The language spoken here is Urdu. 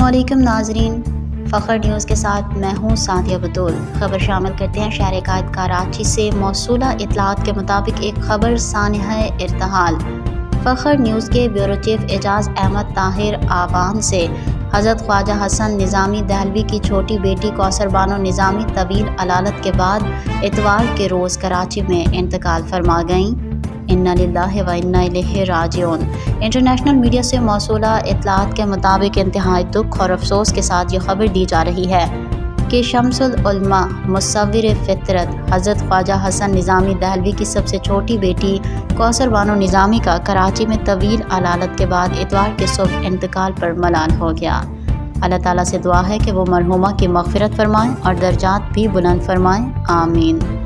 علیکم ناظرین، فخر نیوز کے ساتھ میں ہوں سعدیہ بطول۔ خبر شامل کرتے ہیں شہر قائد کراچی سے موصولہ اطلاعات کے مطابق ایک خبر سانحہ ارتحال۔ فخر نیوز کے بیورو چیف اعجاز احمد طاہر آبان سے حضرت خواجہ حسن نظامی دہلوی کی چھوٹی بیٹی کوثر بانو نظامی طویل علالت کے بعد اتوار کے روز کراچی میں انتقال فرما گئیں۔ انا للہ و انا الیہ راجعون۔ انٹرنیشنل میڈیا سے موصولہ اطلاعات کے مطابق انتہائی دکھ اور افسوس کے ساتھ یہ خبر دی جا رہی ہے کہ شمس العلماء مصور فطرت حضرت خواجہ حسن نظامی دہلوی کی سب سے چھوٹی بیٹی کوثر بانو نظامی کا کراچی میں طویل علالت کے بعد اتوار کے صبح انتقال پر ملال ہو گیا۔ اللہ تعالیٰ سے دعا ہے کہ وہ مرحومہ کی مغفرت فرمائیں اور درجات بھی بلند فرمائیں، آمین۔